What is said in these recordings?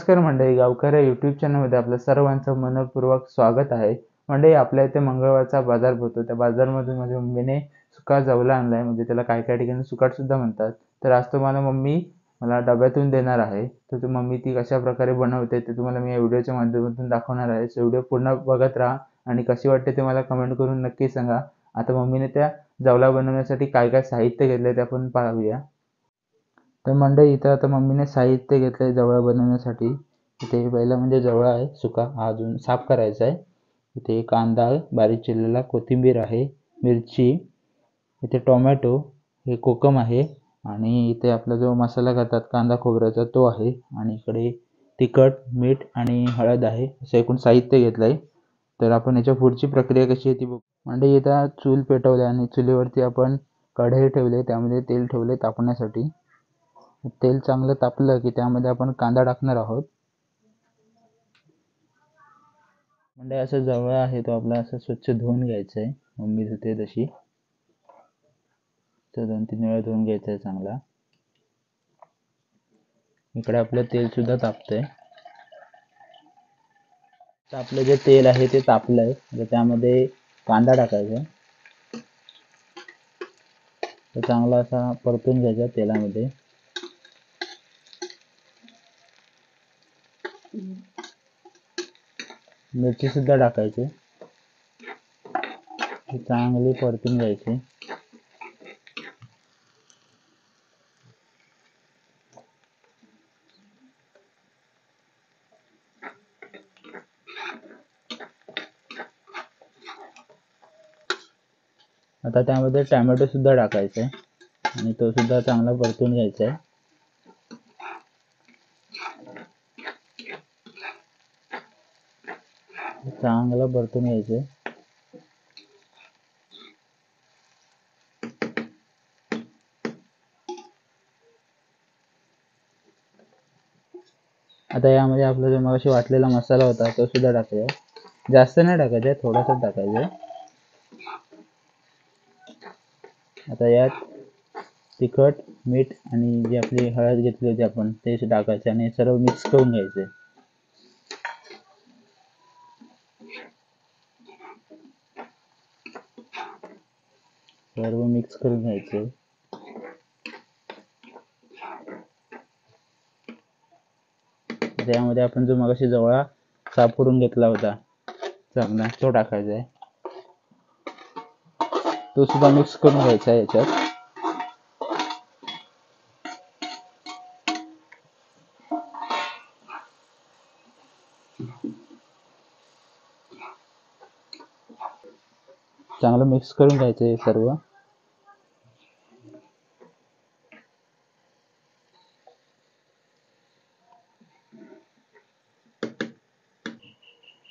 नमस्कार मंडळी, गावकर या यूट्यूब चॅनलमध्ये आपलं सर्वांचं मनपूर्वक स्वागत आहे. मंडळी, आपल्या इथे मंगळवारचा बाजार भरतो. त्या बाजारमधून माझ्या मम्मीने सुका जवला आणलाय, म्हणजे त्याला काही काही ठिकाणी सुकाट सुद्धा म्हणतात. तर आज तुम्हाला मम्मी मला डब्यातून देणार आहे. तर मम्मी ती कशा प्रकारे बनवते ते तुम्हाला मी या व्हिडिओच्या माध्यमातून दाखवणार आहे. सो व्हिडिओ पूर्ण बघत राहा आणि कशी वाटते ते मला कमेंट करून नक्की सांगा. आता मम्मीने त्या जवला बनवण्यासाठी काय काय साहित्य घेतले ते आपण पाहूया. तर मंडळी, इथं आता मम्मीने साहित्य घेतलंय जवळा बनवण्यासाठी. इथे पहिला म्हणजे जवळा आहे सुका, हा अजून साफ करायचा आहे. इथे कांदा बारीक चिरलेला, कोथिंबीर आहे, मिरची, इथे टोमॅटो, हे कोकम आहे, आणि इथे आपला जो मसाला करतात कांदा खोबऱ्याचा तो आहे, आणि इकडे तिखट, मीठ आणि हळद आहे. असं एकूण साहित्य घेतलंय. तर आपण याच्या पुढची प्रक्रिया कशी आहे ती बघू. म्हणजे इथं चूल पेटवली आणि चुलीवरती आपण कढई ठेवली, त्यामध्ये तेल ठेवले तापण्यासाठी. तेल चांगलं तापलं की त्यामध्ये आपण कांदा टाकणार आहोत. म्हणजे असं जवळा आहे तो आपला असं स्वच्छ धुवून घ्यायचा आहे, मम्मी धुते तशी. तर 2-3 वेळा धुवून घ्यायचा आहे चांगला. इकडे आपलं तेल सुद्धा तापतंय. तर आपलं जे तेल आहे ते तापलंय, तर त्यामध्ये कांदा टाकायचा. तर चांगला असा परतून घ्यायचा तेलामध्ये. मिरची सुद्धा टाकायची, चांगली परतून घ्यायची. आता त्यामध्ये टोमॅटो सुद्धा टाकायचा आहे आणि तो सुद्धा चांगला परतून घ्यायचा आहे. चांगला परतून घ्यायचं. आता यामध्ये आपला जो मगाशी वाटलेला मसाला होता तो सुद्धा टाकायचा. जास्त नाही टाकायचा, थोडासा टाकायचा. आता यात तिखट, मीठ आणि जी आपली हळद घेतली होती आपण ते टाकायचे आणि सर्व मिक्स करून घ्यायचे. सर्व मिक्स करून घ्यायचे. त्यामध्ये आपण जो मगाशी जवळा साफ करून घेतला होता चांगला, तो टाकायचा आहे. तो सुद्धा मिक्स करून घ्यायचा आहे याच्यात. चांगलं मिक्स करून घ्यायचं आहे सर्व.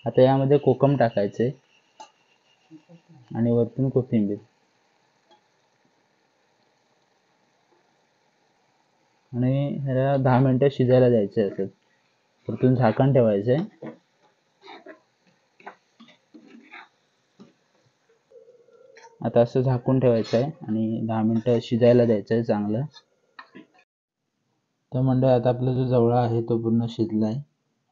आता यामध्ये कोकम टाकायचे आणि वरतून कोथिंबीर, आणि ह्याला 10 मिनिटं शिजायला द्यायचं. असं वरतून झाकण ठेवायचंय. आता असं झाकून ठेवायचं आहे आणि 10 मिनिटं शिजायला द्यायचं आहे चांगलं. तर मंडळी, आता आपला जो जवळा आहे तो पूर्ण शिजला आहे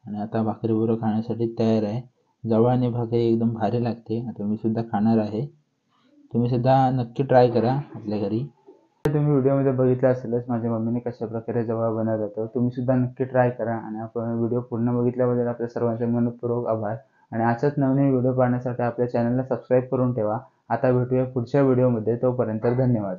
आणि आता भाकरीबरोबर खाण्यासाठी तयार आहे. जवळा आणि भाकरी एकदम भारी लागते. आता मी सुद्धा खाणार आहे. तुम्ही सुद्धा नक्की ट्राय करा आपल्या घरी. तुम्ही व्हिडिओमध्ये बघितलं असेलच माझ्या मम्मीने कशा प्रकारे जवळा बनवला जातो. तुम्ही सुद्धा नक्की ट्राय करा. आणि आपण व्हिडिओ पूर्ण बघितल्याबद्दल आपल्या सर्वांचे मनपूर्वक आभार. आणि अशाच नवीन व्हिडिओ पाहण्यासाठी आपल्या चॅनलला सबस्क्राईब करून ठेवा. आता भेटूया पुढच्या व्हिडिओमध्ये. तोपर्यंत धन्यवाद.